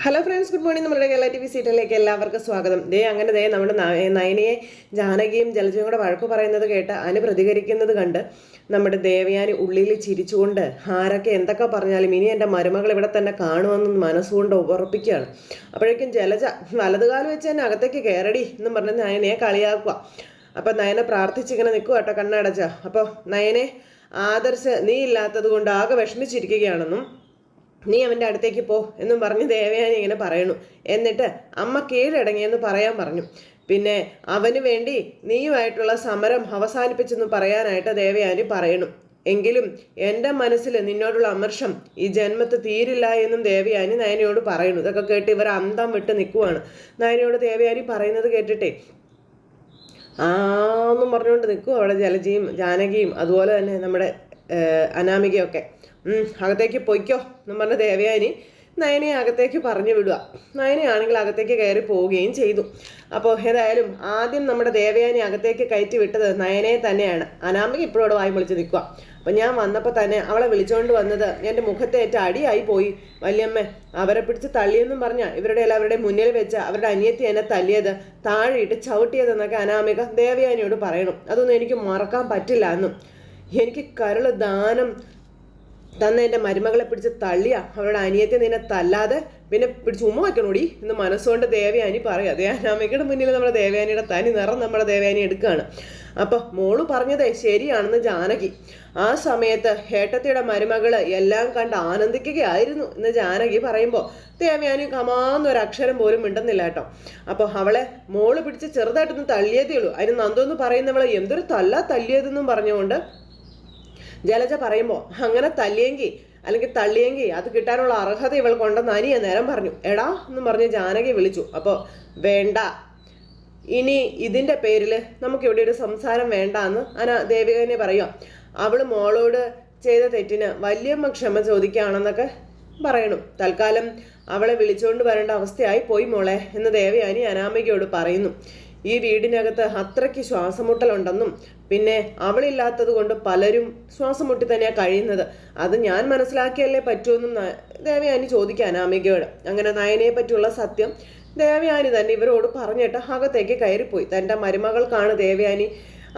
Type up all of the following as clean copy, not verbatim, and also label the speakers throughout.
Speaker 1: Hello friends, good morning. നമ്മുടെ Kerala TV സീരിയലിലേക്ക് എല്ലാവർക്കും സ്വാഗതം. അങ്ങനെ നമ്മുടെ നയനയെ ജാനകിയും ജലജയും കൂടെ വഴക്ക് പറയുന്നത് കേട്ട് അനു പ്രതികരിക്കുന്നത് കണ്ട് നമ്മുടെ ദേവയാനി ഉള്ളിൽ ചിരിച്ചുകൊണ്ട് ആരൊക്കെ എന്തൊക്കെ പറഞ്ഞാലും ഇനി എൻ്റെ മരുമകൾ ഇവിടെ തന്നെ കാണുമെന്ന് മനസ്സുകൊണ്ട് ഉറപ്പിക്കുകയാണ്. അപ്പോഴേക്കും ജലജ വലതുകാലം വെച്ച് തന്നെ അകത്തേക്ക് കയറടി എന്നും പറഞ്ഞ് നയനയെ കളിയാക്കുക. അപ്പം നയനെ പ്രാർത്ഥിച്ചിങ്ങനെ നിൽക്കുക കേട്ടോ, കണ്ണടച്ച. അപ്പോൾ നയനെ ആദർശ് നീ ഇല്ലാത്തത് കൊണ്ട് ആകെ വിഷമിച്ചിരിക്കുകയാണെന്നും നീ അവൻ്റെ അടുത്തേക്ക് പോ എന്നും പറഞ്ഞ് ദേവയാനി ഇങ്ങനെ പറയണു. എന്നിട്ട് അമ്മ കീഴടങ്ങിയെന്ന് പറയാൻ പറഞ്ഞു. പിന്നെ അവന് വേണ്ടി നീയുമായിട്ടുള്ള സമരം അവസാനിപ്പിച്ചെന്ന് പറയാനായിട്ട് ദേവയാനി പറയണു. എങ്കിലും എൻ്റെ മനസ്സിൽ നിന്നോടുള്ള അമർഷം ഈ ജന്മത്ത് തീരില്ല എന്നും ദേവയാനി നയനയോട് പറയുന്നു. ഇതൊക്കെ കേട്ട് ഇവർ അന്തം വിട്ട് നിൽക്കുവാണ്. നയനയോട് ദേവയാനി പറയുന്നത് കേട്ടിട്ടേ ആന്നും പറഞ്ഞുകൊണ്ട് നിൽക്കും അവിടെ ജലജയും ജാനകിയും അതുപോലെ തന്നെ നമ്മുടെ അനാമികയൊക്കെ. അകത്തേക്ക് പൊയ്ക്കോ എന്നും പറഞ്ഞ ദേവയാനി നയനയെ അകത്തേക്ക് പറഞ്ഞു വിടുക. നയനയാണെങ്കിൽ അകത്തേക്ക് കയറി പോവുകയും ചെയ്തു. അപ്പോൾ ഏതായാലും ആദ്യം നമ്മുടെ ദേവയാനി അകത്തേക്ക് കയറ്റി വിട്ടത് നയനയെ തന്നെയാണ്. അനാമിക ഇപ്പോഴോട് വായി വിളിച്ച് നിൽക്കുക. അപ്പം ഞാൻ വന്നപ്പോൾ തന്നെ അവളെ വിളിച്ചുകൊണ്ട് വന്നത് എൻ്റെ മുഖത്തേറ്റ അടിയായി പോയി വല്യമ്മ. അവരെ പിടിച്ച് തള്ളിയെന്നും പറഞ്ഞാൽ ഇവരുടെ എല്ലാവരുടെ മുന്നിൽ വെച്ച് അവരുടെ അനിയത്തി എന്നെ തല്ലിയത്, താഴെയിട്ട് ചവിട്ടിയതെന്നൊക്കെ അനാമിക ദേവയാനിയോട് പറയണം. അതൊന്നും എനിക്ക് മറക്കാൻ പറ്റില്ല എന്നും. എനിക്ക് കരള് ദാനം തന്ന എൻ്റെ മരുമകളെ പിടിച്ച് തള്ളിയ അവരുടെ അനിയത്തെ നിന്നെ തല്ലാതെ പിന്നെ പിടിച്ച് ഉമ്മ വയ്ക്കണോടി എന്ന് മനസ്സുകൊണ്ട് ദേവയാനി പറയുക. അതേ അനാമികയുടെ മുന്നിൽ നമ്മുടെ ദേവയാനിയുടെ തനി നിറം നമ്മുടെ ദേവയാനി എടുക്കുകയാണ്. അപ്പം മോള് പറഞ്ഞതേ ശരിയാണെന്ന് ജാനകി. ആ സമയത്ത് ഏട്ടത്തിയുടെ മരുമകള് എല്ലാം കണ്ട് ആനന്ദിക്കുകയായിരുന്നു എന്ന് ജാനകി പറയുമ്പോൾ ദേവയാനി കമാന്നൊരക്ഷരം പോലും മിണ്ടുന്നില്ല കേട്ടോ. അപ്പോൾ അവളെ മോള് പിടിച്ച് ചെറുതായിട്ടൊന്ന് തള്ളിയതേ ഉള്ളൂ. അതിന് നന്ദോന്ന് പറയുന്നവളെ എന്തൊരു തല്ലിയതെന്നും പറഞ്ഞുകൊണ്ട് ജലജ പറയുമ്പോൾ അങ്ങനെ തല്ലിയെങ്കിൽ അല്ലെങ്കിൽ തള്ളിയെങ്കിൽ അത് കിട്ടാനുള്ള അർഹത ഇവൾ കൊണ്ടെന്ന് അനിയ നേരം പറഞ്ഞു. എടാ എന്നും പറഞ്ഞ് ജാനകി വിളിച്ചു. അപ്പോൾ വേണ്ട, ഇനി ഇതിൻ്റെ പേരിൽ നമുക്കിവിടെ ഒരു സംസാരം വേണ്ട എന്ന് ദേവികനെ പറയുക. അവൾ മോളോട് ചെയ്ത തെറ്റിന് വല്യമ്മ ക്ഷമ ചോദിക്കുകയാണെന്നൊക്കെ പറയണം. തൽക്കാലം അവളെ വിളിച്ചുകൊണ്ട് വരേണ്ട അവസ്ഥയായി പോയി മോളെ എന്ന് ദേവയാനി അനാമികയോട് പറയുന്നു. ഈ വീടിനകത്ത് അത്രയ്ക്ക് ശ്വാസമുട്ടലുണ്ടെന്നും പിന്നെ അവളില്ലാത്തത് കൊണ്ട് പലരും ശ്വാസം മുട്ടി തന്നെയാണ് കഴിയുന്നത്, അത് ഞാൻ മനസ്സിലാക്കിയല്ലേ പറ്റുമെന്നും ദേവയാനി ചോദിക്കുക അനാമികയോട്. അങ്ങനെ നയനയെ പറ്റിയുള്ള സത്യം ദേവയാനി തന്നെ ഇവരോട് പറഞ്ഞിട്ട് അകത്തേക്ക് കയറിപ്പോയി. തൻ്റെ മരുമകൾക്കാണ് ദേവയാനി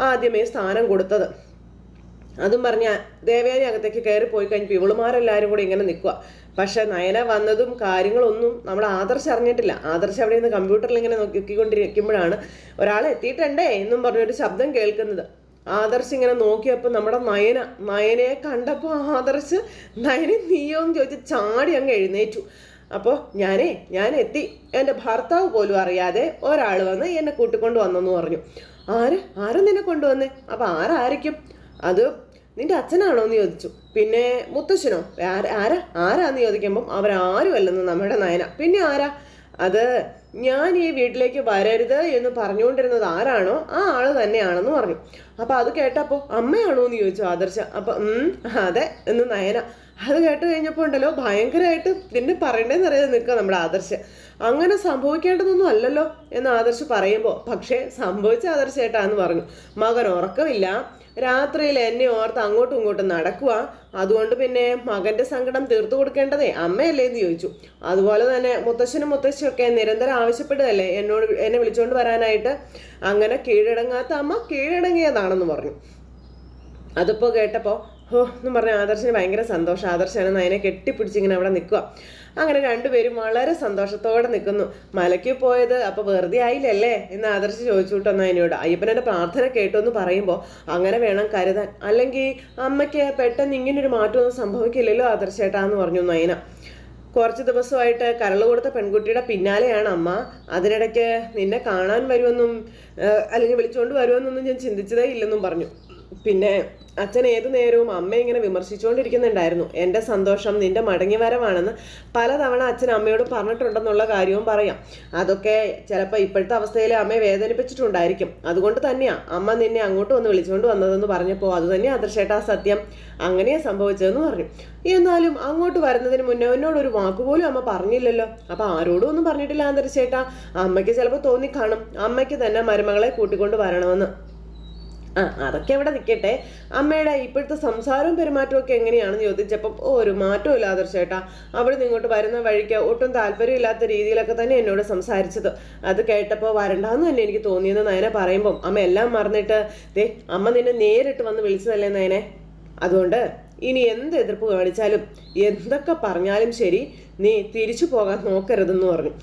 Speaker 1: ആദ്യമേ സ്ഥാനം കൊടുത്തത്. അതും പറഞ്ഞ ദേവയാനി അകത്തേക്ക് കയറി പോയി കഴിഞ്ഞപ്പോൾ ഇവളുമാരെല്ലാവരും കൂടി ഇങ്ങനെ നിൽക്കുക. പക്ഷെ നയന വന്നതും കാര്യങ്ങളൊന്നും നമ്മൾ ആദർശ് അറിഞ്ഞിട്ടില്ല. ആദർശ് അവിടെ നിന്ന് കമ്പ്യൂട്ടറിൽ ഇങ്ങനെ നോക്കിക്കൊണ്ടിരിക്കുമ്പോഴാണ് ഒരാൾ എത്തിയിട്ടുണ്ടേ എന്നും പറഞ്ഞൊരു ശബ്ദം കേൾക്കുന്നത്. ആദർശ് ഇങ്ങനെ നോക്കിയപ്പോൾ നമ്മുടെ നയനയെ കണ്ടപ്പോൾ ആദർശ് നയനെ നീയോന്ന് ചോദിച്ച് ചാടി അങ്ങ് എഴുന്നേറ്റു. അപ്പോൾ ഞാൻ എത്തി, എൻ്റെ ഭർത്താവ് പോലും അറിയാതെ ഒരാൾ വന്ന് എന്നെ കൂട്ടിക്കൊണ്ട് വന്നെന്ന് പറഞ്ഞു. ആരും നിന്നെ കൊണ്ടുവന്നേ? അപ്പം ആരായിരിക്കും? അത് നിന്റെ അച്ഛനാണോ എന്ന് ചോദിച്ചു. പിന്നെ മുത്തശ്ശനോ? ആരാന്ന് ചോദിക്കുമ്പം അവരാരും അല്ലെന്ന് നമ്മുടെ നയന. പിന്നെ ആരാ? അത് ഞാൻ ഈ വീട്ടിലേക്ക് വരരുത് എന്ന് പറഞ്ഞുകൊണ്ടിരുന്നത് ആരാണോ ആ ആള് തന്നെയാണെന്ന് പറഞ്ഞു. അപ്പൊ അത് കേട്ടപ്പോൾ അമ്മയാണോ എന്ന് ചോദിച്ചു ആദർശ. അപ്പൊ അതെ എന്ന് നയന. അത് കേട്ട് കഴിഞ്ഞപ്പോൾ ഉണ്ടല്ലോ ഭയങ്കരമായിട്ട് പിന്നെ പറയണ്ടേന്നറിയാതെ നിൽക്കുക നമ്മുടെ ആദർശ്. അങ്ങനെ സംഭവിക്കേണ്ടതൊന്നും അല്ലല്ലോ എന്ന് ആദർശ് പറയുമ്പോൾ പക്ഷേ സംഭവിച്ച ആദർശേട്ടാന്ന് പറഞ്ഞു. മകൻ ഉറക്കമില്ല, രാത്രിയിൽ എന്നെ ഓർത്ത് അങ്ങോട്ടും ഇങ്ങോട്ടും നടക്കുക, അതുകൊണ്ട് പിന്നെ മകന്റെ സങ്കടം തീർത്തു കൊടുക്കേണ്ടതേ അമ്മയല്ലേ എന്ന് ചോദിച്ചു. അതുപോലെ തന്നെ മുത്തശ്ശനും മുത്തശ്ശിയൊക്കെ നിരന്തരം ആവശ്യപ്പെടുകയല്ലേ എന്നെ വിളിച്ചുകൊണ്ട് വരാനായിട്ട്. അങ്ങനെ കീഴടങ്ങാത്ത അമ്മ കീഴടങ്ങിയതാണെന്ന് പറഞ്ഞു. അതിപ്പോൾ കേട്ടപ്പോൾ എന്നും പറഞ്ഞ ആദർശന് ഭയങ്കര സന്തോഷം. ആദർശന് അതിനെ കെട്ടിപ്പിടിച്ചിങ്ങനെ അവിടെ നിൽക്കുക. അങ്ങനെ രണ്ടുപേരും വളരെ സന്തോഷത്തോടെ നിൽക്കുന്നു. മലയ്ക്ക് പോയത് അപ്പോൾ വെറുതെ ആയില്ലല്ലേ എന്ന് ആദർശ് ചോദിച്ചു കേട്ടോ നയനയോട്. അയ്യപ്പനെ പ്രാർത്ഥന കേട്ടു എന്ന് പറയുമ്പോൾ അങ്ങനെ വേണം കരുതാൻ, അല്ലെങ്കിൽ അമ്മയ്ക്ക് പെട്ടെന്ന് ഇങ്ങനൊരു മാറ്റമൊന്നും സംഭവിക്കില്ലല്ലോ ആദർശേട്ടാന്ന് പറഞ്ഞു നയന. കുറച്ച് ദിവസമായിട്ട് കരൾ കൊടുത്ത പെൺകുട്ടിയുടെ പിന്നാലെയാണ് അമ്മ. അതിനിടയ്ക്ക് നിന്നെ കാണാൻ വരുമെന്നും അല്ലെങ്കിൽ വിളിച്ചുകൊണ്ട് വരുമെന്നൊന്നും ഞാൻ ചിന്തിച്ചതേ ഇല്ലെന്നും പറഞ്ഞു. പിന്നെ അച്ഛൻ ഏതു നേരവും അമ്മ ഇങ്ങനെ വിമർശിച്ചുകൊണ്ടിരിക്കുന്നുണ്ടായിരുന്നു. എൻ്റെ സന്തോഷം നിന്റെ മടങ്ങി വരവാണെന്ന് പലതവണ അച്ഛൻ അമ്മയോട് പറഞ്ഞിട്ടുണ്ടെന്നുള്ള കാര്യവും പറയാം. അതൊക്കെ ചിലപ്പോൾ ഇപ്പോഴത്തെ അവസ്ഥയിൽ അമ്മയെ വേദനിപ്പിച്ചിട്ടുണ്ടായിരിക്കും. അതുകൊണ്ട് തന്നെയാണ് അമ്മ നിന്നെ അങ്ങോട്ട് വന്ന് വിളിച്ചുകൊണ്ട് വന്നതെന്ന് പറഞ്ഞപ്പോൾ അത് തന്നെ ആദർശേട്ടാ സത്യം, അങ്ങനെയാണ് സംഭവിച്ചതെന്ന് പറഞ്ഞു. എന്നാലും അങ്ങോട്ട് വരുന്നതിന് മുന്നേ എന്നോടൊരു വാക്കുപോലും അമ്മ പറഞ്ഞില്ലല്ലോ. അപ്പം ആരോടും ഒന്നും പറഞ്ഞിട്ടില്ല ആദർശേട്ടാ. അമ്മയ്ക്ക് ചിലപ്പോൾ തോന്നിക്കാണും അമ്മയ്ക്ക് തന്നെ മരുമകളെ കൂട്ടിക്കൊണ്ട് വരണമെന്ന്. അതൊക്കെ അവിടെ നിൽക്കട്ടെ. അമ്മയുടെ ഇപ്പോഴത്തെ സംസാരവും പെരുമാറ്റവും ഒക്കെ എങ്ങനെയാണെന്ന് ചോദിച്ചപ്പം ഒരു മാറ്റവും ഇല്ല ആദർശേട്ടാ. അവിടെ നിന്ന് ഇങ്ങോട്ട് വരുന്ന വഴിക്ക് ഒട്ടും താല്പര്യമില്ലാത്ത രീതിയിലൊക്കെ തന്നെ എന്നോട് സംസാരിച്ചത്. അത് കേട്ടപ്പോൾ വരണ്ടാന്ന് തന്നെ എനിക്ക് തോന്നിയെന്ന് നയന പറയുമ്പം അമ്മ എല്ലാം മറന്നിട്ട് അമ്മ നിന്നെ നേരിട്ട് വന്ന് വിളിച്ചതല്ലേ നയനെ. അതുകൊണ്ട് ഇനി എന്ത് എതിർപ്പ് കാണിച്ചാലും എന്തൊക്കെ പറഞ്ഞാലും ശരി, നീ തിരിച്ചു പോകാൻ നോക്കരുതെന്ന് പറഞ്ഞു.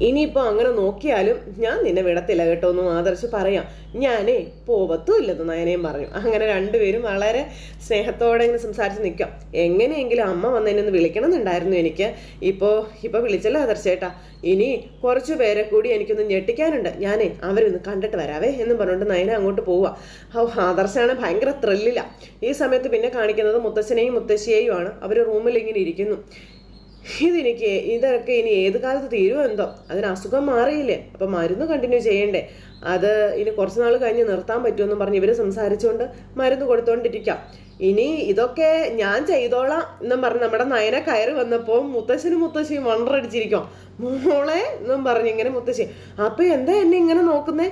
Speaker 1: ഇനിയിപ്പോൾ അങ്ങനെ നോക്കിയാലും ഞാൻ നിന്നെ വിടത്തില്ല കേട്ടോ എന്നും ആദർശ് പറയാം. ഞാനേ പോവത്തും ഇല്ലെന്ന് നയനയും പറഞ്ഞു. അങ്ങനെ രണ്ടുപേരും വളരെ സ്നേഹത്തോടെ ഇങ്ങനെ സംസാരിച്ച് നിൽക്കാം. എങ്ങനെയെങ്കിലും അമ്മ വന്നതിനൊന്ന് വിളിക്കണം എന്നുണ്ടായിരുന്നു എനിക്ക്. ഇപ്പോൾ വിളിച്ചല്ലോ ആദർശേട്ടാ. ഇനി കുറച്ചു പേരെ കൂടി എനിക്കൊന്ന് ഞെട്ടിക്കാനുണ്ട്. ഞാനേ അവരൊന്ന് കണ്ടിട്ട് വരാവേ എന്നും പറഞ്ഞുകൊണ്ട് നയന അങ്ങോട്ട് പോവുക. ആദർശാണ് ഭയങ്കര ത്രില്ലില്ല. ഈ സമയത്ത് പിന്നെ കാണിക്കുന്നത് മുത്തശ്ശനെയും മുത്തശ്ശിയെയും ആണ്. അവർ റൂമിൽ ഇങ്ങനെ ഇരിക്കുന്നു. ഇതൊക്കെ ഇനി ഏത് കാലത്ത് തീരുമോ എന്തോ. അതിന് അസുഖം മാറിയില്ലേ, അപ്പം മരുന്ന് കണ്ടിന്യൂ ചെയ്യണ്ടേ. അത് ഇനി കുറച്ച് നാൾ കഴിഞ്ഞ് നിർത്താൻ പറ്റുമെന്നും പറഞ്ഞ് ഇവർ സംസാരിച്ചുകൊണ്ട് മരുന്ന് കൊടുത്തോണ്ടിരിക്കാം. ഇനി ഇതൊക്കെ ഞാൻ ചെയ്തോളാം എന്നും പറഞ്ഞ് നമ്മുടെ നയന കയറി വന്നപ്പോൾ മുത്തശ്ശനും മുത്തശ്ശിയും വണ്ടറടിച്ചിരിക്കും. മോളെ എന്നും പറഞ്ഞ് ഇങ്ങനെ മുത്തശ്ശി. അപ്പൊ എന്താ എന്നെ ഇങ്ങനെ നോക്കുന്നേ?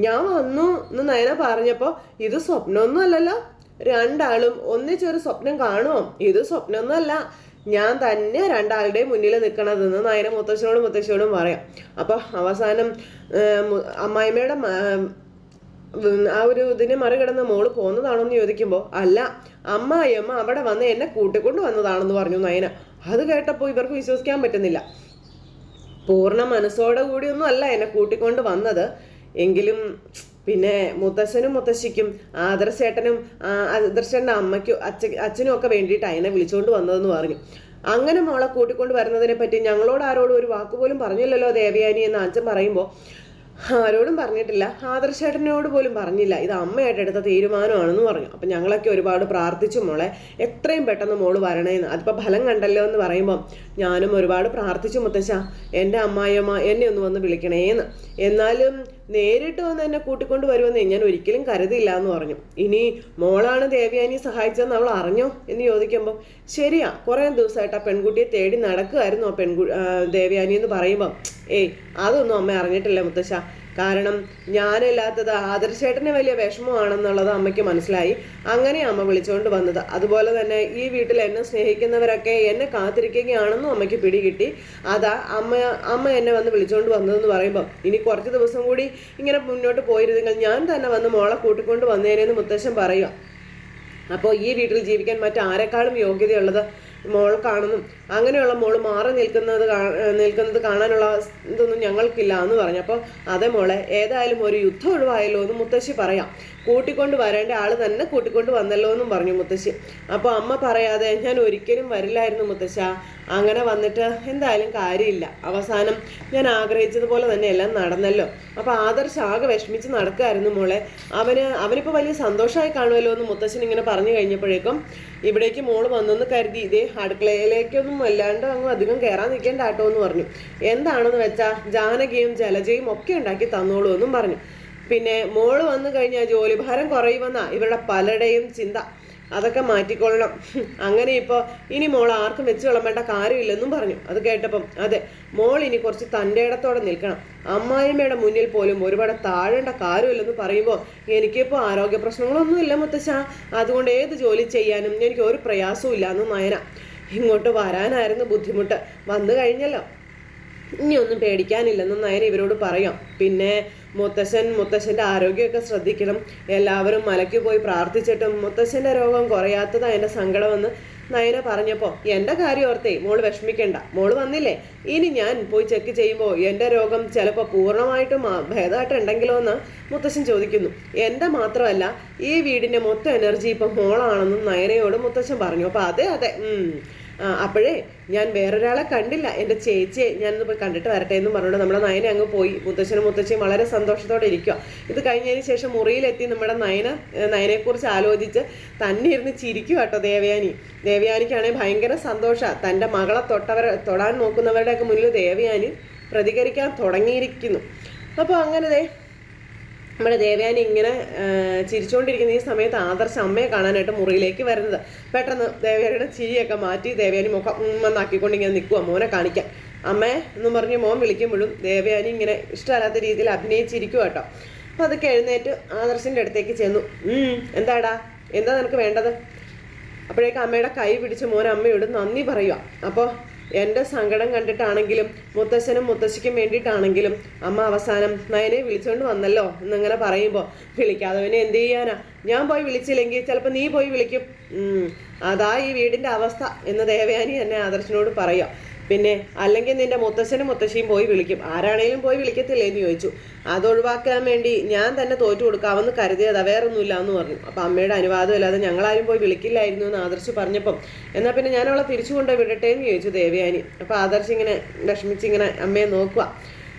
Speaker 1: ഞാൻ വന്നു എന്ന് നയന പറഞ്ഞപ്പോൾ ഇത് സ്വപ്നമൊന്നും അല്ലല്ലോ. രണ്ടാളും ഒന്നിച്ചൊരു സ്വപ്നം കാണുമോ? ഇത് സ്വപ്നമൊന്നും അല്ല, ഞാൻ തന്നെ രണ്ടാളുടെയും മുന്നിൽ നിൽക്കണതെന്ന് നയന മുത്തശ്ശിയോടും പറയാം. അപ്പോൾ അവസാനം അമ്മായിമ്മയുടെ ആ ഒരു ഇതിനെ മറികടന്ന് മോള് പോന്നതാണോ എന്ന് ചോദിക്കുമ്പോൾ അല്ല, അമ്മായിയമ്മ അവിടെ വന്ന് എന്നെ കൂട്ടിക്കൊണ്ട് വന്നതാണെന്ന് പറഞ്ഞു നയന. അത് കേട്ടപ്പോൾ ഇവർക്ക് വിശ്വസിക്കാൻ പറ്റുന്നില്ല. പൂർണ്ണ മനസ്സോടെ കൂടിയൊന്നും അല്ല എന്നെ കൂട്ടിക്കൊണ്ട് വന്നത്. എങ്കിലും പിന്നെ മുത്തശ്ശനും മുത്തശ്ശിക്കും ആദർശേട്ടനും ആദർശേട്ടൻ്റെ അമ്മയ്ക്കും അച്ഛനും ഒക്കെ വേണ്ടിയിട്ടാണ് എന്നെ വിളിച്ചുകൊണ്ട് വന്നതെന്ന് പറഞ്ഞു. അങ്ങനെ മോളെ കൂട്ടിക്കൊണ്ട് വരുന്നതിനെ പറ്റി ഞങ്ങളോട് ആരോടും ഒരു വാക്കുപോലും പറഞ്ഞില്ലല്ലോ ദേവയാനി എന്ന് അച്ഛൻ പറയുമ്പോൾ ആരോടും പറഞ്ഞിട്ടില്ല, ആദർശേട്ടനോട് പോലും പറഞ്ഞില്ല. ഇത് അമ്മയായിട്ട് എടുത്ത തീരുമാനമാണെന്ന് പറഞ്ഞു. അപ്പം ഞങ്ങളൊക്കെ ഒരുപാട് പ്രാർത്ഥിച്ചു മോളെ എത്രയും പെട്ടെന്ന് മോള് വരണേന്ന്. അതിപ്പോൾ ഫലം കണ്ടല്ലോ എന്ന് പറയുമ്പം ഞാനും ഒരുപാട് പ്രാർത്ഥിച്ചു മുത്തശ്ശ, എൻ്റെ അമ്മായിയമ്മ എന്നെ ഒന്ന് വന്ന് വിളിക്കണേന്ന്. എന്നാലും നേരിട്ട് വന്ന് എന്നെ കൂട്ടിക്കൊണ്ട് വരുമെന്ന് ഞാൻ ഒരിക്കലും കരുതിയില്ല എന്ന് പറഞ്ഞു. ഇനി മോളാണ് ദേവയാനി സഹായിച്ചതെന്ന് അവൾ അറിഞ്ഞോ എന്ന് ചോദിക്കുമ്പോൾ ശരിയാ, കുറേ ദിവസമായിട്ട് ആ പെൺകുട്ടിയെ തേടി നടക്കുമായിരുന്നു ദേവയാനി എന്ന് പറയുമ്പം അതൊന്നും അമ്മ അറിഞ്ഞിട്ടില്ല മുത്തശ്ശ. കാരണം ഞാനില്ലാത്തത് ആദർശേട്ടന് വലിയ വിഷമമാണെന്നുള്ളത് അമ്മയ്ക്ക് മനസ്സിലായി. അങ്ങനെ അമ്മ വിളിച്ചുകൊണ്ട് വന്നത്. അതുപോലെ തന്നെ ഈ വീട്ടിൽ എന്നെ സ്നേഹിക്കുന്നവരൊക്കെ എന്നെ കാത്തിരിക്കുകയാണെന്നും അമ്മയ്ക്ക് പിടികിട്ടി. അതാ അമ്മ എന്നെ വന്ന് വിളിച്ചുകൊണ്ട് വന്നതെന്ന് പറയുമ്പം ഇനി കുറച്ച് ദിവസം കൂടി ഇങ്ങനെ മുന്നോട്ട് പോയിരുന്നെങ്കിൽ ഞാൻ തന്നെ വന്ന് മോളെ കൂട്ടിക്കൊണ്ട് വന്നേനെന്ന് മുത്തശ്ശൻ പറയുക. അപ്പോൾ ഈ വീട്ടിൽ ജീവിക്കാൻ മറ്റാരെക്കാളും യോഗ്യതയുള്ളത് മോൾക്കാണെന്നും അങ്ങനെയുള്ള മോള് മാറി നിൽക്കുന്നത് കാണാനുള്ള ഇതൊന്നും ഞങ്ങൾക്കില്ല എന്ന് പറഞ്ഞു. അപ്പോൾ അതേ മോളെ ഏതായാലും ഒരു യുദ്ധം ഒഴിവായല്ലോ എന്ന് മുത്തശ്ശി പറയാം. കൂട്ടിക്കൊണ്ട് വരേണ്ട ആള് തന്നെ കൂട്ടിക്കൊണ്ട് വന്നല്ലോ എന്നും പറഞ്ഞു മുത്തശ്ശി. അപ്പോൾ അമ്മ പറയാതെ ഞാൻ ഒരിക്കലും വരില്ലായിരുന്നു മുത്തശ്ശ, അങ്ങനെ വന്നിട്ട് എന്തായാലും കാര്യമില്ല, അവസാനം ഞാൻ തന്നെ എല്ലാം നടന്നല്ലോ. അപ്പോൾ ആദർശ് ആകെ വിഷമിച്ച് നടക്കുമായിരുന്നു മോളെ. അവനിപ്പോൾ വലിയ സന്തോഷമായി കാണുമല്ലോ എന്ന് മുത്തശ്ശൻ ഇങ്ങനെ പറഞ്ഞു കഴിഞ്ഞപ്പോഴേക്കും ഇവിടേക്ക് മോള് വന്നെന്ന് കരുതി ഇതേ അടുക്കളയിലേക്കൊന്നും അല്ലാണ്ട് അങ്ങ് അധികം കയറാൻ നിൽക്കേണ്ട ആട്ടോ എന്ന് പറഞ്ഞു. എന്താണെന്ന് വെച്ചാൽ ജാനകിയും ജലജയും ഒക്കെ ഉണ്ടാക്കി തന്നോളൂ എന്നും പറഞ്ഞു. പിന്നെ മോള് വന്നു കഴിഞ്ഞാൽ ജോലിഭാരം കുറയുമെന്നാ ഇവരുടെ പലരുടെയും ചിന്ത. അതൊക്കെ മാറ്റിക്കൊള്ളണം. അങ്ങനെ ഇപ്പോൾ ഇനി മോൾ ആർക്കും വെച്ച് വിളമ്പേണ്ട കാര്യമില്ലെന്നും പറഞ്ഞു. അത് കേട്ടപ്പം അതെ, മോൾ ഇനി കുറച്ച് തൻ്റെ ഇടത്തോടെ നിൽക്കണം. അമ്മായിമ്മയുടെ മുന്നിൽ പോലും ഒരുപാട് താഴേണ്ട കാര്യമില്ലെന്ന് പറയുമ്പോൾ എനിക്കിപ്പോൾ ആരോഗ്യ പ്രശ്നങ്ങളൊന്നും ഇല്ല മുത്തശ്ശ, അതുകൊണ്ട് ഏത് ജോലി ചെയ്യാനും എനിക്ക് ഒരു പ്രയാസവും ഇല്ല എന്ന് നയന. ഇങ്ങോട്ട് വരാനായിരുന്നു ബുദ്ധിമുട്ട്, വന്നു കഴിഞ്ഞല്ലോ, ഇനിയൊന്നും പേടിക്കാനില്ലെന്നും നയന ഇവരോട് പറയാം. പിന്നെ മുത്തശ്ശൻ്റെ ആരോഗ്യമൊക്കെ ശ്രദ്ധിക്കണം. എല്ലാവരും മലയ്ക്ക് പോയി പ്രാർത്ഥിച്ചിട്ടും മുത്തശ്ശൻ്റെ രോഗം കുറയാത്തതാ എൻ്റെ സങ്കടമെന്ന് നയന പറഞ്ഞപ്പോൾ എൻ്റെ കാര്യം ഓർത്തേ മോള് വിഷമിക്കണ്ട, മോള് വന്നില്ലേ, ഇനി ഞാൻ പോയി ചെക്ക് ചെയ്യുമ്പോൾ എൻ്റെ രോഗം ചിലപ്പോൾ പൂർണ്ണമായിട്ടും ഭേദമായിട്ടുണ്ടെങ്കിലോ എന്ന് മുത്തശ്ശൻ ചോദിക്കുന്നു. എൻ്റെ മാത്രമല്ല ഈ വീടിൻ്റെ മൊത്തം എനർജി ഇപ്പം മോളാണെന്നും നയനയോട് മുത്തശ്ശൻ പറഞ്ഞു. അപ്പോൾ അതെ അപ്പോഴേ ഞാൻ വേറൊരാളെ കണ്ടില്ല, എൻ്റെ ചേച്ചിയെ ഞാനൊന്ന് പോയി കണ്ടിട്ട് വരട്ടെ എന്നും പറഞ്ഞുകൊണ്ട് നമ്മുടെ നയന അങ്ങ് പോയി. മുത്തശ്ശനും മുത്തശ്ശിയും വളരെ സന്തോഷത്തോടെ ഇരിക്കുക. ഇത് കഴിഞ്ഞതിന് ശേഷം മുറിയിലെത്തി നമ്മുടെ നയനെക്കുറിച്ച് ആലോചിച്ച് തന്നെ ഇരുന്ന് ചിരിക്കുക കേട്ടോ ദേവയാനിക്കാണെങ്കിൽ ഭയങ്കര സന്തോഷമാണ്. തൻ്റെ മകളെ തൊടാൻ നോക്കുന്നവരുടെയൊക്കെ മുന്നിൽ ദേവയാനി പ്രതികരിക്കാൻ തുടങ്ങിയിരിക്കുന്നു. അപ്പോൾ അങ്ങനെ നമ്മുടെ ദേവയാനി ഇങ്ങനെ ചിരിച്ചുകൊണ്ടിരിക്കുന്ന ഈ സമയത്ത് ആദർശ് അമ്മയെ കാണാനായിട്ട് മുറിയിലേക്ക് വരുന്നത്. പെട്ടെന്ന് ദേവയാനിയുടെ ചിരിയൊക്കെ മാറ്റി ദേവയാനി മുഖം നന്നാക്കിക്കൊണ്ട് ഇങ്ങനെ നിൽക്കുക മോനെ കാണിക്കാൻ. അമ്മേ എന്നും പറഞ്ഞ് മോൻ വിളിക്കുമ്പോഴും ദേവയാനി ഇങ്ങനെ ഇഷ്ടമല്ലാത്ത രീതിയിൽ അഭിനയിച്ചിരിക്കുക കേട്ടോ. അപ്പോൾ അതൊക്കെ എഴുന്നേറ്റ് ആദർശിൻ്റെ അടുത്തേക്ക് ചെന്നു. എന്താടാ, എന്താ നിനക്ക് വേണ്ടത്? അപ്പോഴേക്കും അമ്മയുടെ കൈ പിടിച്ച് മോൻ അമ്മയോട് നന്ദി പറയുക. അപ്പോൾ എൻ്റെ സങ്കടം കണ്ടിട്ടാണെങ്കിലും മുത്തശ്ശനും മുത്തശ്ശിക്കും വേണ്ടിയിട്ടാണെങ്കിലും അമ്മ അവസാനം നയനെ വിളിച്ചുകൊണ്ട് വന്നല്ലോ എന്നിങ്ങനെ പറയുമ്പോൾ, വിളിക്കാത്തവനെ എന്ത് ചെയ്യാനാ? ഞാൻ പോയി വിളിച്ചില്ലെങ്കിൽ ചിലപ്പോൾ നീ പോയി വിളിക്കും. അതാ ഈ വീടിൻ്റെ അവസ്ഥ എന്ന് ദേവയാനി എന്നെ ആദർശനോട് പറയുക. പിന്നെ അല്ലെങ്കിൽ നിന്റെ മുത്തശ്ശനും മുത്തശ്ശിയും പോയി വിളിക്കും, ആരാണേലും പോയി വിളിക്കത്തില്ലേ എന്ന് ചോദിച്ചു. അതൊഴിവാക്കാൻ വേണ്ടി ഞാൻ തന്നെ തോറ്റു കൊടുക്കാമെന്ന് കരുതിയതാ, വേറൊന്നുമില്ല എന്ന് പറഞ്ഞു. അപ്പം അമ്മയുടെ അനുവാദമില്ലാതെ ഞങ്ങളാരും പോയി വിളിക്കില്ലായിരുന്നു എന്ന് ആദർശ് പറഞ്ഞപ്പം, എന്നാൽ പിന്നെ ഞാൻ അവളെ തിരിച്ചു കൊണ്ടുപോയി വിടട്ടെ എന്ന് ചോദിച്ചു ദേവയാനി. അപ്പം ആദർശ് ഇങ്ങനെ വിഷമിച്ചിങ്ങനെ അമ്മയെ നോക്കുക.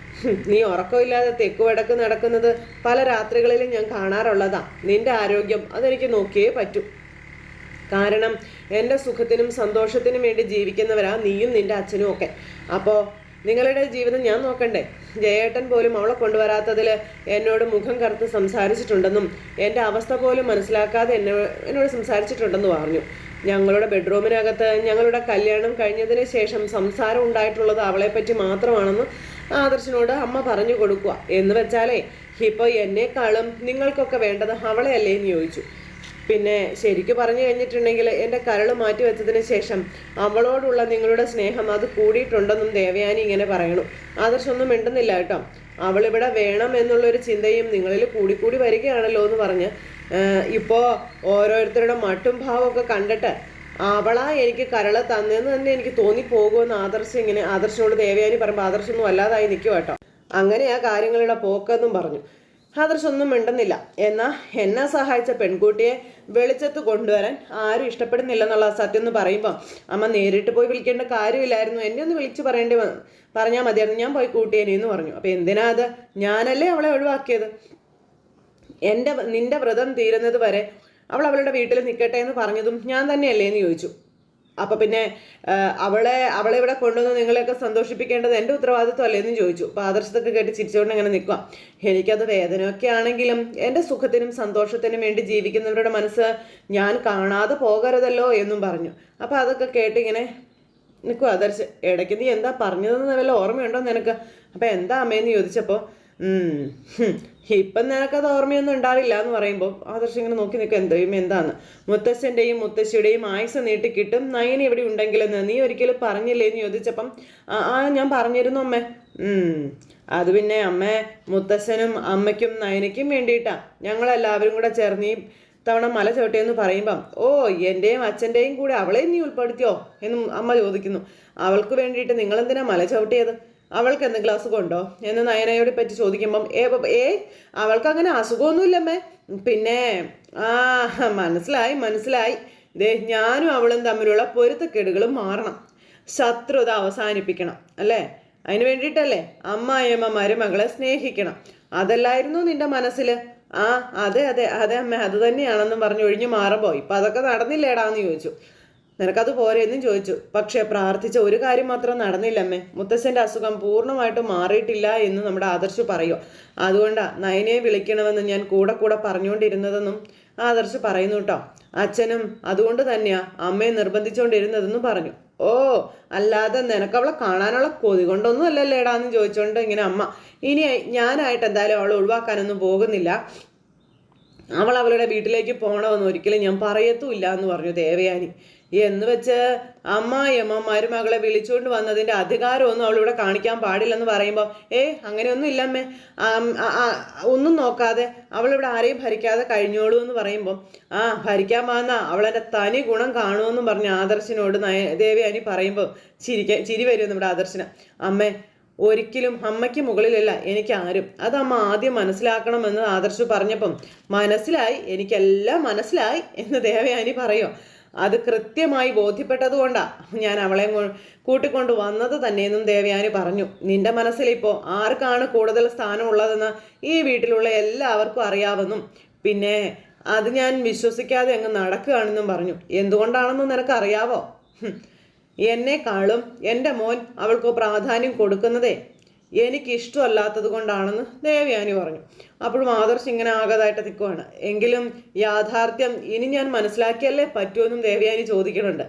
Speaker 1: നീ ഉറക്കമില്ലാതെ തെക്ക് വടക്ക് നടക്കുന്നത് പല രാത്രികളിലും ഞാൻ കാണാറുള്ളതാ. നിന്റെ ആരോഗ്യം അതെനിക്ക് നോക്കിയേ പറ്റൂ. കാരണം എൻ്റെ സുഖത്തിനും സന്തോഷത്തിനും വേണ്ടി ജീവിക്കുന്നവരാ നീയും നിൻ്റെ അച്ഛനും ഒക്കെ. അപ്പോൾ നിങ്ങളുടെ ജീവിതം ഞാൻ നോക്കണ്ടേ? ജയേട്ടൻ പോലും അവളെ കൊണ്ടുവരാത്തതിൽ എന്നോട് മുഖം കറുത്ത് സംസാരിച്ചിട്ടുണ്ടെന്നും എൻ്റെ അവസ്ഥ പോലും മനസ്സിലാക്കാതെ എന്നോട് സംസാരിച്ചിട്ടുണ്ടെന്ന് പറഞ്ഞു. ഞങ്ങളുടെ ബെഡ്റൂമിനകത്ത് ഞങ്ങളുടെ കല്യാണം കഴിഞ്ഞതിന് ശേഷം സംസാരം ഉണ്ടായിട്ടുള്ളത് അവളെപ്പറ്റി മാത്രമാണെന്ന് ആദർശിനോട് അമ്മ പറഞ്ഞു കൊടുക്കുക. എന്ന് വെച്ചാലേ ഇപ്പോൾ എന്നെക്കാളും നിങ്ങൾക്കൊക്കെ വേണ്ടത് അവളെ അല്ലേ എന്ന് ചോദിച്ചു. പിന്നെ ശരിക്കും പറഞ്ഞു കഴിഞ്ഞിട്ടുണ്ടെങ്കിൽ എൻ്റെ കരൾ മാറ്റി വെച്ചതിന് ശേഷം അവളോടുള്ള നിങ്ങളുടെ സ്നേഹം അത് കൂടിയിട്ടുണ്ടെന്നും ദേവയാനി ഇങ്ങനെ പറയണു. ആദർശൊന്നും മിണ്ടുന്നില്ല കേട്ടോ. അവളിവിടെ വേണം എന്നുള്ളൊരു ചിന്തയും നിങ്ങളിൽ കൂടിക്കൂടി വരികയാണല്ലോ എന്ന് പറഞ്ഞ് ഇപ്പോൾ ഓരോരുത്തരുടെ മട്ടും ഭാവമൊക്കെ കണ്ടിട്ട് അവളാ എനിക്ക് കരള തന്നെന്ന് തന്നെ എനിക്ക് തോന്നിപ്പോകുമെന്ന് ആദർശിനോട് ദേവയാനി പറയുമ്പോൾ ആദർശൊന്നും വല്ലാതായി നിൽക്കുക കേട്ടോ. അങ്ങനെയാ കാര്യങ്ങളുടെ പോക്കെന്നും പറഞ്ഞു. ആദർശൊന്നും മിണ്ടുന്നില്ല. എന്നാൽ എന്നെ സഹായിച്ച പെൺകുട്ടിയെ വെളിച്ചത്ത് കൊണ്ടുവരാൻ ആരും ഇഷ്ടപ്പെടുന്നില്ലെന്നുള്ള സത്യം എന്ന് പറയുമ്പോൾ, അമ്മ നേരിട്ട് പോയി വിളിക്കേണ്ട കാര്യമില്ലായിരുന്നു, എന്നെ ഒന്ന് വിളിച്ച് പറഞ്ഞാൽ മതിയായിരുന്നു, ഞാൻ പോയി കൂട്ടിയേനെ എന്ന് പറഞ്ഞു. അപ്പം എന്തിനാ അത്? ഞാനല്ലേ അവളെ ഒഴിവാക്കിയത്. നിന്റെ വ്രതം തീരുന്നത് വരെ അവളുടെ വീട്ടിൽ നിൽക്കട്ടെ എന്ന് പറഞ്ഞതും ഞാൻ തന്നെയല്ലേ എന്ന് ചോദിച്ചു. അപ്പം പിന്നെ അവളെ ഇവിടെ കൊണ്ടുവന്ന് നിങ്ങളെയൊക്കെ സന്തോഷിപ്പിക്കേണ്ടത് എൻ്റെ ഉത്തരവാദിത്വമല്ലേ എന്ന് ചോദിച്ചു. അപ്പോൾ ആദർശത്തൊക്കെ കേട്ട് ചിരിച്ചുകൊണ്ട് അങ്ങനെ നിൽക്കുക. എനിക്കത് വേദനയൊക്കെ ആണെങ്കിലും എൻ്റെ സുഖത്തിനും സന്തോഷത്തിനും വേണ്ടി ജീവിക്കുന്നവരുടെ മനസ്സ് ഞാൻ കാണാതെ പോകരുതല്ലോ എന്നും പറഞ്ഞു. അപ്പോൾ അതൊക്കെ കേട്ടിങ്ങനെ നിൽക്കുക ആദർശ്. ഇടയ്ക്ക് നീ എന്താ പറഞ്ഞതെന്ന് വല്ല ഓർമ്മയുണ്ടോ നിനക്ക്? അപ്പം എന്താ അമ്മയെന്ന് ചോദിച്ചപ്പോൾ ഇപ്പം നിനക്കത് ഓർമ്മയൊന്നും ഉണ്ടാവില്ല എന്ന് പറയുമ്പോൾ ആദർശം ഇങ്ങനെ നോക്കി നിൽക്കുക. എന്താന്ന് മുത്തശ്ശൻ്റെയും മുത്തശ്ശിയുടെയും ആയുസ് നീട്ടി കിട്ടും, നയനി ഇവിടെ ഉണ്ടെങ്കിലെന്ന് നീ ഒരിക്കലും പറഞ്ഞില്ലേ എന്ന് ചോദിച്ചപ്പം ഞാൻ പറഞ്ഞിരുന്നു അമ്മേ. അത് പിന്നെ അമ്മേ, മുത്തശ്ശനും അമ്മയ്ക്കും നയനയ്ക്കും വേണ്ടിയിട്ടാ ഞങ്ങളെല്ലാവരും കൂടെ ചേർന്ന് ഈ തവണ മല ചവിട്ടിയെന്ന് പറയുമ്പം, ഓ എൻ്റെയും അച്ഛൻ്റെയും കൂടെ അവളെയും നീ ഉൾപ്പെടുത്തിയോ എന്നും അമ്മ ചോദിക്കുന്നു. അവൾക്ക് വേണ്ടിയിട്ട് നിങ്ങളെന്തിനാ മല ചവിട്ടിയത്? അവൾക്ക് എന്തെങ്കിലും അസുഖമുണ്ടോ എന്ന് നയനയോട് പറ്റി ചോദിക്കുമ്പം അവൾക്ക് അങ്ങനെ അസുഖമൊന്നുമില്ലമ്മേ. പിന്നെ മനസ്സിലായി ദേ ഞാനും അവളും തമ്മിലുള്ള പൊരുത്തക്കേടുകളും മാറണം, ശത്രുത അവസാനിപ്പിക്കണം അല്ലേ? അതിന് വേണ്ടിയിട്ടല്ലേ അമ്മായിയമ്മ മരുമകളെ സ്നേഹിക്കണം, അതല്ലായിരുന്നു നിന്റെ മനസ്സിൽ? അതെ അമ്മ, അത് തന്നെയാണെന്നും പറഞ്ഞു ഒഴിഞ്ഞു മാറുമ്പോൾ ഇപ്പം അതൊക്കെ നടന്നില്ലേടാന്ന് ചോദിച്ചു. നിനക്കത് പോരെ എന്നും ചോദിച്ചു. പക്ഷേ പ്രാർത്ഥിച്ച ഒരു കാര്യം മാത്രം നടന്നില്ലമ്മേ, മുത്തശ്ശൻ്റെ അസുഖം പൂർണ്ണമായിട്ടും മാറിയിട്ടില്ല എന്ന് നമ്മുടെ ആദർശ് പറയുമോ. അതുകൊണ്ടാണ് നയനയെ വിളിക്കണമെന്ന് ഞാൻ കൂടെ പറഞ്ഞുകൊണ്ടിരുന്നതെന്നും ആദർശ് പറയുന്നു കേട്ടോ. അച്ഛനും അതുകൊണ്ട് തന്നെയാ അമ്മയെ നിർബന്ധിച്ചുകൊണ്ടിരുന്നതെന്നും പറഞ്ഞു. ഓ അല്ലാതെ നിനക്കവളെ കാണാനുള്ള കൊതി കൊണ്ടൊന്നും അല്ലല്ലേടാന്ന് ചോദിച്ചുകൊണ്ട് ഇങ്ങനെ അമ്മ. ഇനി ഞാനായിട്ട് എന്തായാലും അവളെ ഒഴിവാക്കാനൊന്നും പോകുന്നില്ല, അവളുടെ വീട്ടിലേക്ക് പോകണമെന്ന് ഒരിക്കലും ഞാൻ പറയത്തുമില്ല എന്ന് പറഞ്ഞു ദേവയാനി. എന്ന് വെച്ച് അമ്മായിയമ്മ മരുമകളെ വിളിച്ചുകൊണ്ട് വന്നതിൻ്റെ അധികാരമൊന്നും അവളിവിടെ കാണിക്കാൻ പാടില്ലെന്ന് പറയുമ്പോൾ അങ്ങനെയൊന്നും ഇല്ലമ്മേ, ഒന്നും നോക്കാതെ അവളിവിടെ ആരെയും ഭരിക്കാതെ കഴിഞ്ഞോളൂ എന്ന് പറയുമ്പോൾ ഭരിക്കാൻ വന്ന അവളെൻ്റെ തനി ഗുണം കാണുമെന്നും പറഞ്ഞ് ആദർശിനോട് ദേവയാനി പറയുമ്പോൾ ചിരി വരും നമ്മുടെ ആദർശിന്. അമ്മേ, ഒരിക്കലും അമ്മയ്ക്ക് മുകളിലല്ല എനിക്ക് ആരും, അത് അമ്മ ആദ്യം മനസ്സിലാക്കണമെന്ന് ആദർശ് പറഞ്ഞപ്പം എനിക്കെല്ലാം മനസ്സിലായി എന്ന് ദേവയാനി പറയും. അത് കൃത്യമായി ബോധ്യപ്പെട്ടതുകൊണ്ടാണ് ഞാൻ അവളെ കൂട്ടിക്കൊണ്ട് വന്നത് തന്നെയെന്നും ദേവയാനി പറഞ്ഞു. നിന്റെ മനസ്സിലിപ്പോൾ ആർക്കാണ് കൂടുതൽ സ്ഥാനമുള്ളതെന്ന് ഈ വീട്ടിലുള്ള എല്ലാവർക്കും അറിയാമെന്നും പിന്നെ അത് ഞാൻ വിശ്വസിക്കാതെ അങ്ങ് നടക്കുകയാണെന്നും പറഞ്ഞു. എന്തുകൊണ്ടാണെന്ന് നിനക്കറിയാവോ? എന്നെക്കാളും എൻ്റെ മോൻ അവൾക്ക് പ്രാധാന്യം കൊടുക്കുന്നതേ എനിക്കിഷ്ടമല്ലാത്തത് കൊണ്ടാണെന്ന് ദേവയാനി പറഞ്ഞു. അപ്പോഴും ആദർശ് ഇങ്ങനെ ആകാതായിട്ട് നിൽക്കുവാണ്. എങ്കിലും യാഥാർത്ഥ്യം ഇനി ഞാൻ മനസ്സിലാക്കിയല്ലേ പറ്റുമെന്നും ദേവയാനി ചോദിക്കുന്നുണ്ട്.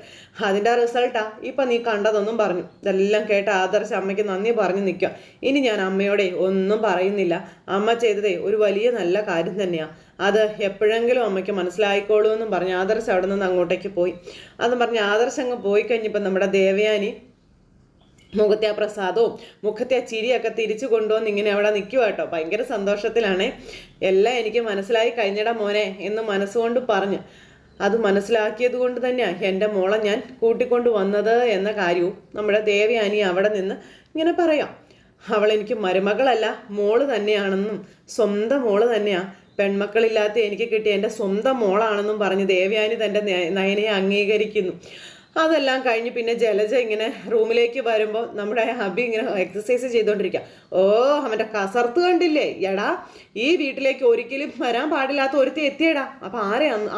Speaker 1: അതിൻ്റെ റിസൾട്ടാ ഇപ്പം നീ കണ്ടതൊന്നും പറഞ്ഞു. ഇതെല്ലാം കേട്ട ആദർശ് അമ്മയ്ക്ക് നന്ദി പറഞ്ഞു നിൽക്കുക. ഇനി ഞാൻ അമ്മയോടെ ഒന്നും പറയുന്നില്ല. അമ്മ ചെയ്തതേ ഒരു വലിയ നല്ല കാര്യം തന്നെയാണ്. അത് എപ്പോഴെങ്കിലും അമ്മയ്ക്ക് മനസ്സിലായിക്കോളൂ എന്നും പറഞ്ഞ് ആദർശ് അവിടെ നിന്ന് അങ്ങോട്ടേക്ക് പോയി. അതെന്ന് പറഞ്ഞ് ആദർശ് അങ്ങ് പോയി കഴിഞ്ഞപ്പോൾ നമ്മുടെ ദേവയാനി മുഖത്തെ ആ പ്രസാദവും മുഖത്തെ ആ ചിരിയൊക്കെ തിരിച്ചു കൊണ്ടുവന്ന് ഇങ്ങനെ അവിടെ നിൽക്കുക കേട്ടോ. ഭയങ്കര സന്തോഷത്തിലാണ്. എല്ലാം എനിക്ക് മനസ്സിലായി കഴിഞ്ഞടാ മോനെ എന്ന് മനസ്സുകൊണ്ട് പറഞ്ഞു. അത് മനസ്സിലാക്കിയത് കൊണ്ട് തന്നെയാണ് എൻ്റെ മോളെ ഞാൻ കൂട്ടിക്കൊണ്ട് വന്നത് എന്ന കാര്യവും നമ്മുടെ ദേവയാനി അവിടെ നിന്ന് ഇങ്ങനെ പറയാം. അവൾ എനിക്ക് മരുമകളല്ല, മോള് തന്നെയാണെന്നും സ്വന്തം മോള് തന്നെയാണ്, പെൺമക്കളില്ലാത്ത എനിക്ക് കിട്ടിയ എൻ്റെ സ്വന്തം മോളാണെന്നും പറഞ്ഞ് ദേവയാനി തൻ്റെ നയനയെ അംഗീകരിക്കുന്നു. അതെല്ലാം കഴിഞ്ഞ് പിന്നെ ജലജ ഇങ്ങനെ റൂമിലേക്ക് വരുമ്പോൾ നമ്മുടെ അബി ഇങ്ങനെ എക്സസൈസ് ചെയ്തുകൊണ്ടിരിക്കുക. ഓ, അവൻ്റെ കസർത്ത് കണ്ടില്ലേ എടാ, ഈ വീട്ടിലേക്ക് ഒരിക്കലും വരാൻ പാടില്ലാത്ത ഒരുത്തി എത്തിയടാ. അപ്പം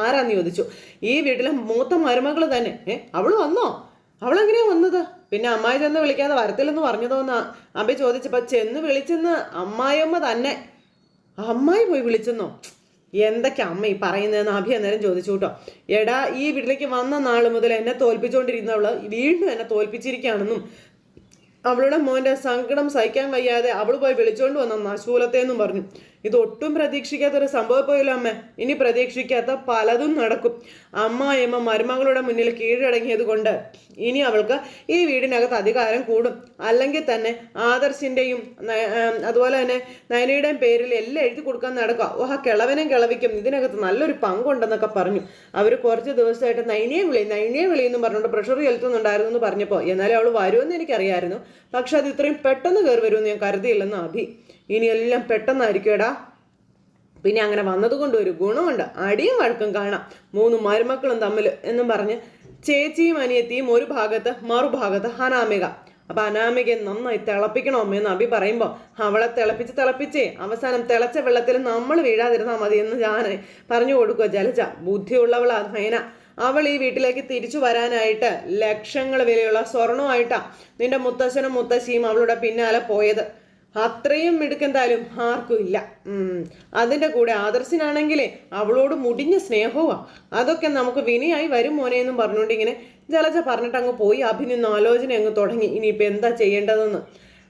Speaker 1: ആരാന്ന് ചോദിച്ചു. ഈ വീട്ടിലെ മൂത്ത മരുമകൾ തന്നെ. അവൾ വന്നോ? അവളെങ്ങനെയാ വന്നത്? പിന്നെ അമ്മായി ചെന്ന് വിളിക്കാതെ വരത്തില്ലെന്ന് പറഞ്ഞതോന്നാ അബി ചോദിച്ചപ്പോൾ ചെന്ന് വിളിച്ചെന്ന് അമ്മായിയമ്മ തന്നെ. അമ്മായി പോയി വിളിച്ചെന്നോ? എന്തൊക്കെ അമ്മ ഈ പറയുന്നതെന്ന് അഭി അന്നേരം ചോദിച്ചു കേട്ടോ. എടാ, ഈ വീട്ടിലേക്ക് വന്ന നാൾ മുതൽ എന്നെ തോൽപ്പിച്ചുകൊണ്ടിരുന്നവള് വീണ്ടും എന്നെ തോൽപ്പിച്ചിരിക്കുകയാണെന്നും അവളുടെ മോൻ്റെ സങ്കടം സഹിക്കാൻ വയ്യാതെ അവൾ പോയി വിളിച്ചുകൊണ്ട് വന്ന നശൂലത്തെന്നും പറഞ്ഞു. ഇതൊട്ടും പ്രതീക്ഷിക്കാത്തൊരു സംഭവം പോയല്ലോ അമ്മ. ഇനി പ്രതീക്ഷിക്കാത്ത പലതും നടക്കും. അമ്മായിയമ്മ മരുമകളുടെ മുന്നിൽ കീഴടങ്ങിയത് കൊണ്ട് ഇനി അവൾക്ക് ഈ വീടിനകത്ത് അധികാരം കൂടും. അല്ലെങ്കിൽ തന്നെ ആദർശിൻ്റെയും അതുപോലെ തന്നെ നയനയുടെയും പേരിൽ എല്ലാം എഴുതി കൊടുക്കാൻ നടക്കുക. ഓ, ആ കിളവനും കിളവിക്കും ഇതിനകത്ത് നല്ലൊരു പങ്കുണ്ടെന്നൊക്കെ പറഞ്ഞു. അവർ കുറച്ച് ദിവസമായിട്ട് നയനയെ വിളി എന്നും പറഞ്ഞുകൊണ്ട് പ്രഷർ ചെലുത്തുന്നുണ്ടായിരുന്നു എന്ന് പറഞ്ഞപ്പോൾ എന്നാലും അവൾ വരുമെന്ന് എനിക്കറിയാമായിരുന്നു. പക്ഷെ അത് ഇത്രയും പെട്ടെന്ന് കയറി വരുമെന്ന് ഞാൻ കരുതിയില്ലെന്ന് അഭി. ഇനി എല്ലാം പെട്ടെന്നായിരിക്കും എടാ. പിന്നെ അങ്ങനെ വന്നതുകൊണ്ട് ഒരു ഗുണമുണ്ട്, അടിയും വഴക്കും കാണാം 3 മരുമക്കളും തമ്മിൽ എന്നും പറഞ്ഞ് ചേച്ചിയും അനിയത്തിയും ഒരു ഭാഗത്ത് മറുഭാഗത്ത് അനാമിക. അപ്പം അനാമികയെ നന്നായി തിളപ്പിക്കണമെന്ന് അഭി പറയുമ്പോൾ അവളെ തിളപ്പിച്ചേ അവസാനം തിളച്ച വെള്ളത്തിൽ നമ്മൾ വീഴാതിരുന്നാൽ മതി എന്ന് ഞാൻ പറഞ്ഞു കൊടുക്കുക. ജലജ ബുദ്ധിയുള്ളവളാ നയന. അവൾ ഈ വീട്ടിലേക്ക് തിരിച്ചു വരാനായിട്ട് ലക്ഷങ്ങൾ വിലയുള്ള സ്വർണമായിട്ടാ നിന്റെ മുത്തശ്ശനും മുത്തശ്ശിയും അവളുടെ പിന്നാലെ പോയത്. അത്രയും മിടുക്കെന്തായാലും ആർക്കും ഇല്ല. അതിൻ്റെ കൂടെ ആദർശിനാണെങ്കിലേ അവളോട് മുടിഞ്ഞ സ്നേഹവുമാണ്. അതൊക്കെ നമുക്ക് വിനയായി വരും മോനെ എന്നും പറഞ്ഞുകൊണ്ട് ഇങ്ങനെ ജലജ പറഞ്ഞിട്ട് അങ്ങ് പോയി. അഭിനന്ദ ആലോചന അങ്ങ് തുടങ്ങി ഇനിയിപ്പോൾ എന്താ ചെയ്യേണ്ടതെന്ന്.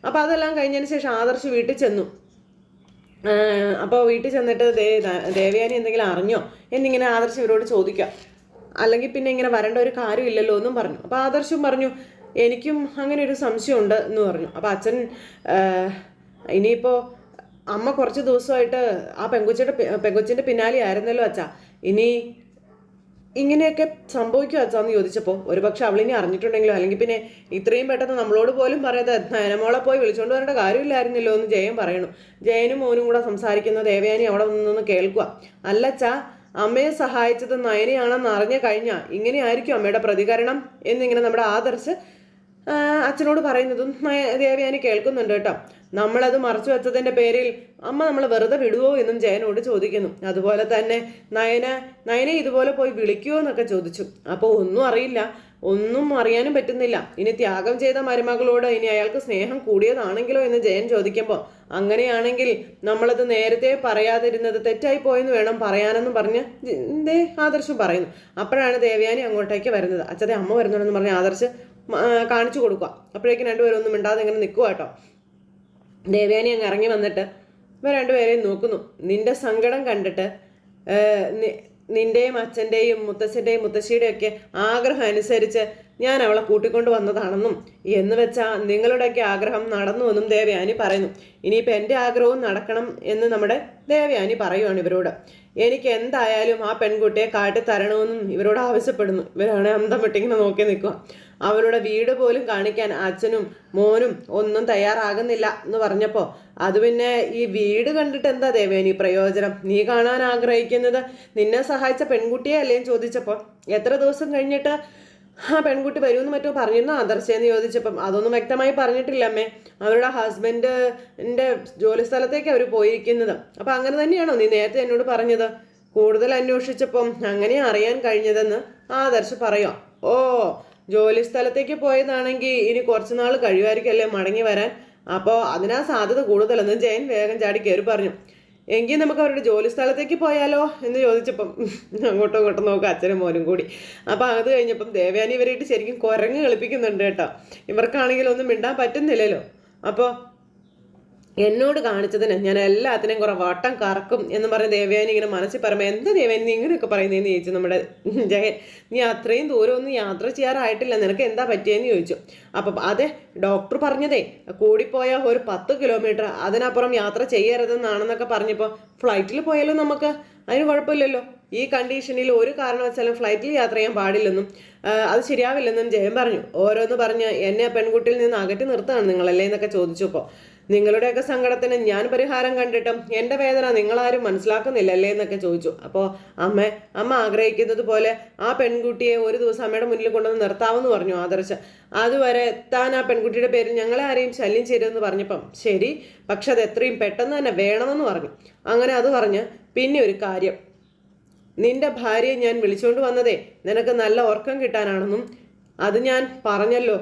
Speaker 1: അപ്പോൾ അതെല്ലാം കഴിഞ്ഞതിന് ശേഷം ആദർശ് വീട്ടിൽ ചെന്നു. അപ്പോൾ വീട്ടിൽ ചെന്നിട്ട് ദേവയാനി എന്തെങ്കിലും അറിഞ്ഞോ എന്നിങ്ങനെ ആദർശ് ഇവരോട് ചോദിക്കാം. അല്ലെങ്കിൽ പിന്നെ ഇങ്ങനെ വരേണ്ട ഒരു കാര്യമില്ലല്ലോ എന്നും പറഞ്ഞു. അപ്പോൾ ആദർശും പറഞ്ഞു എനിക്കും അങ്ങനെ ഒരു സംശയമുണ്ട് എന്ന് പറഞ്ഞു. അപ്പോൾ അച്ഛൻ ഇനിയിപ്പോൾ അമ്മ കുറച്ച് ദിവസമായിട്ട് ആ പെങ്കൊച്ചിൻ്റെ പിന്നാലെ ആയിരുന്നല്ലോ അച്ഛാ, ഇനി ഇങ്ങനെയൊക്കെ സംഭവിക്കും അച്ഛാന്ന് ചോദിച്ചപ്പോൾ ഒരുപക്ഷെ അവളിനി അറിഞ്ഞിട്ടുണ്ടെങ്കിലോ അല്ലെങ്കിൽ പിന്നെ ഇത്രയും പെട്ടെന്ന് നമ്മളോട് പോലും പറയാതെ നയനമോളെ പോയി വിളിച്ചുകൊണ്ട് വരേണ്ട കാര്യമില്ലായിരുന്നല്ലോ എന്ന് ജയൻ പറയണു. ജയനും മോനും കൂടെ സംസാരിക്കുന്ന ദേവയാനി അവിടെ നിന്ന് കേൾക്കുക. അല്ലച്ചാ, അമ്മയെ സഹായിച്ചത് നയനയാണെന്ന് അറിഞ്ഞു കഴിഞ്ഞാൽ ഇങ്ങനെയായിരിക്കും അമ്മയുടെ പ്രതികരണം എന്നിങ്ങനെ നമ്മുടെ ആദർശ് അച്ഛനോട് പറയുന്നതും ദേവയാനി കേൾക്കുന്നുണ്ട് കേട്ടോ. നമ്മളത് മറച്ചു വെച്ചതിൻ്റെ പേരിൽ അമ്മ നമ്മൾ വെറുതെ വിടുവോ എന്നും ജയനോട് ചോദിക്കുന്നു. അതുപോലെ തന്നെ നയനെ ഇതുപോലെ പോയി വിളിക്കുമോ എന്നൊക്കെ ചോദിച്ചു. അപ്പോൾ ഒന്നും അറിയില്ല, ഒന്നും അറിയാനും പറ്റുന്നില്ല. ഇനി ത്യാഗം ചെയ്ത മരുമകളോട് ഇനി അയാൾക്ക് സ്നേഹം കൂടിയതാണെങ്കിലോ എന്ന് ജയൻ ചോദിക്കുമ്പോൾ അങ്ങനെയാണെങ്കിൽ നമ്മളത് നേരത്തെ പറയാതിരുന്നത് തെറ്റായി പോയെന്ന് വേണം പറയാനെന്നും പറഞ്ഞ് ആദർശം പറയുന്നു. അപ്പോഴാണ് ദേവയാനി അങ്ങോട്ടേക്ക് വരുന്നത്. അച്ഛതെ അമ്മ വരുന്നുണ്ടെന്ന് പറഞ്ഞ് ആദർശ് കാണിച്ചു കൊടുക്കുക. അപ്പോഴേക്കും രണ്ടുപേരും ഒന്നും മിണ്ടാതെ ഇങ്ങനെ നിൽക്കുക കേട്ടോ. ദേവയാനി അങ്ങ് ഇറങ്ങി വന്നിട്ട് ഇവ രണ്ടുപേരെയും നോക്കുന്നു. നിന്റെ സങ്കടം കണ്ടിട്ട് നിന്റെയും അച്ഛൻ്റെയും മുത്തച്ഛൻ്റെയും മുത്തശ്ശിയുടെയും ഒക്കെ ആഗ്രഹം അനുസരിച്ച് ഞാൻ അവളെ കൂട്ടിക്കൊണ്ട് വന്നതാണെന്നും എന്ന് വെച്ചാൽ നിങ്ങളുടെയൊക്കെ ആഗ്രഹം നടന്നു എന്നും ദേവയാനി പറയുന്നു. ഇനിയിപ്പോൾ എൻ്റെ ആഗ്രഹവും നടക്കണം എന്ന് നമ്മുടെ ദേവയാനി പറയുവാണ് ഇവരോട്. എനിക്ക് എന്തായാലും ആ പെൺകുട്ടിയെ കാട്ടിത്തരണമെന്നും ഇവരോട് ആവശ്യപ്പെടുന്നു. ഇവരാണ് അന്തം വിട്ടിങ്ങനെ നോക്കി നിൽക്കുക. അവളുടെ വീട് പോലും കാണിക്കാൻ അച്ഛനും മോനും ഒന്നും തയ്യാറാകുന്നില്ല എന്ന് പറഞ്ഞപ്പോൾ അത് പിന്നെ ഈ വീട് കണ്ടിട്ട് എന്താ ദേവയാനി പ്രയോജനം? നീ കാണാൻ ആഗ്രഹിക്കുന്നത് നിന്നെ സഹായിച്ച പെൺകുട്ടിയെ അല്ലേന്ന് ചോദിച്ചപ്പോൾ എത്ര ദിവസം കഴിഞ്ഞിട്ട് ആ പെൺകുട്ടി വരുമെന്ന് മറ്റോ പറഞ്ഞിരുന്നു ആദർശയെന്ന് ചോദിച്ചപ്പം അതൊന്നും വ്യക്തമായി പറഞ്ഞിട്ടില്ല അമ്മേ. അവരുടെ ഹസ്ബൻഡിൻ്റെ ജോലി സ്ഥലത്തേക്ക് അവർ പോയിരിക്കുന്നത്. അപ്പം അങ്ങനെ തന്നെയാണോ നീ നേരത്തെ എന്നോട് പറഞ്ഞത്? കൂടുതൽ അന്വേഷിച്ചപ്പം അങ്ങനെ അറിയാൻ കഴിഞ്ഞതെന്ന് ആദർശ് പറയാം. ഓ, ജോലി സ്ഥലത്തേക്ക് പോയതാണെങ്കിൽ ഇനി കുറച്ച് നാൾ കഴിയുമായിരിക്കും അല്ലേ മടങ്ങി വരാൻ? അപ്പോൾ അതിനാ സാധ്യത കൂടുതലെന്ന് ജയൻ വേഗം ചാടി കയറി പറഞ്ഞു. എങ്കിൽ നമുക്ക് അവരുടെ ജോലി സ്ഥലത്തേക്ക് പോയാലോ എന്ന് ചോദിച്ചപ്പം അങ്ങോട്ടും ഇങ്ങോട്ടും നോക്കുക അച്ഛനും മോനും കൂടി. അപ്പം അത് കഴിഞ്ഞപ്പം ദേവയാനി ഇവരായിട്ട് ശരിക്കും കുരങ്ങ് കളിപ്പിക്കുന്നുണ്ട് കേട്ടോ. ഇവർക്കാണെങ്കിലും ഒന്നും മിണ്ടാൻ പറ്റുന്നില്ലല്ലോ. അപ്പോൾ എന്നോട് കാണിച്ചതിന് ഞാൻ എല്ലാത്തിനെയും കുറെ വട്ടം കറക്കും എന്ന് പറഞ്ഞ് ദേവയാനി ഇങ്ങനെ മനസ്സിൽ പറയുമ്പോൾ എന്താ ദേവയാനി നീ ഇങ്ങനെയൊക്കെ പറയുന്നതെന്ന് ചോദിച്ചു നമ്മുടെ ജയൻ. നീ അത്രയും ദൂരമൊന്നും യാത്ര ചെയ്യാറായിട്ടില്ല, നിനക്ക് എന്താ പറ്റിയെന്ന് ചോദിച്ചു. അപ്പം അതെ, ഡോക്ടർ പറഞ്ഞതേ കൂടിപ്പോയ ഒരു 10 കിലോമീറ്റർ അതിനപ്പുറം യാത്ര ചെയ്യരുതെന്നാണെന്നൊക്കെ പറഞ്ഞപ്പോൾ ഫ്ലൈറ്റിൽ പോയാലും നമുക്ക് അതിന് കുഴപ്പമില്ലല്ലോ. ഈ കണ്ടീഷനിൽ ഒരു കാരണവശാലും ഫ്ലൈറ്റിൽ യാത്ര ചെയ്യാൻ പാടില്ലെന്നും അത് ശരിയാവില്ലെന്നും ജയൻ പറഞ്ഞു. ഓരോന്ന് പറഞ്ഞ് എന്നെ പെൺകുട്ടിയിൽ നിന്ന് അകറ്റി നിർത്തുകയാണ് നിങ്ങളല്ലേ എന്നൊക്കെ ചോദിച്ചപ്പോൾ നിങ്ങളുടെയൊക്കെ സങ്കടത്തിന് ഞാൻ പരിഹാരം കണ്ടിട്ടും എൻ്റെ വേദന നിങ്ങളാരും മനസ്സിലാക്കുന്നില്ലല്ലേ എന്നൊക്കെ ചോദിച്ചു. അപ്പോൾ അമ്മ ആഗ്രഹിക്കുന്നത് പോലെ ആ പെൺകുട്ടിയെ ഒരു ദിവസം അമ്മയുടെ മുന്നിൽ കൊണ്ടുവന്ന് നിർത്താമെന്ന് പറഞ്ഞു ആദർശ്. അതുവരെ താൻ ആ പെൺകുട്ടിയുടെ പേരിൽ ഞങ്ങളെ ആരെയും ശല്യം ചെയ്തെന്ന് പറഞ്ഞപ്പം ശരി, പക്ഷെ അത് എത്രയും പെട്ടെന്ന് തന്നെ വേണമെന്ന് പറഞ്ഞു. അങ്ങനെ അത് പറഞ്ഞ് പിന്നെ ഒരു കാര്യം, നിന്റെ ഭാര്യയെ ഞാൻ വിളിച്ചുകൊണ്ട് വന്നതേ നിനക്ക് നല്ല ഉറക്കം കിട്ടാനാണെന്നും അത് ഞാൻ പറഞ്ഞല്ലോ,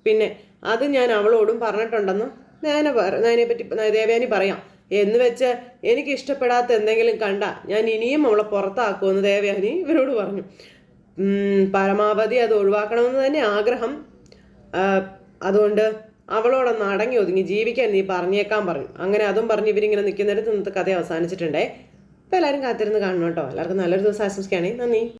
Speaker 1: പിന്നെ അത് ഞാൻ അവളോടും പറഞ്ഞിട്ടുണ്ടെന്നും അതിനെപ്പറ്റി ദേവയാനി പറയാം എന്ന് വെച്ച് എനിക്ക് ഇഷ്ടപ്പെടാത്ത എന്തെങ്കിലും കണ്ട ഞാൻ ഇനിയും അവളെ പുറത്താക്കുമെന്ന് ദേവയാനി ഇവരോട് പറഞ്ഞു. പരമാവധി അത് ഒഴിവാക്കണമെന്ന് തന്നെ ആഗ്രഹം, അതുകൊണ്ട് അവളോടൊന്ന് അടങ്ങി ഒതുങ്ങി ജീവിക്കാൻ നീ പറഞ്ഞേക്കാൻ പറഞ്ഞു. അങ്ങനെ അതും പറഞ്ഞ് ഇവരിങ്ങനെ നിൽക്കുന്നിടത്ത് ഇന്നത്തെ കഥ അവസാനിച്ചിട്ടുണ്ടേ. അപ്പോൾ എല്ലാവരും കാത്തിരുന്ന് കാണണം കേട്ടോ. എല്ലാവർക്കും നല്ലൊരു ദിവസം ആശംസിക്കുകയാണേ. നന്ദി.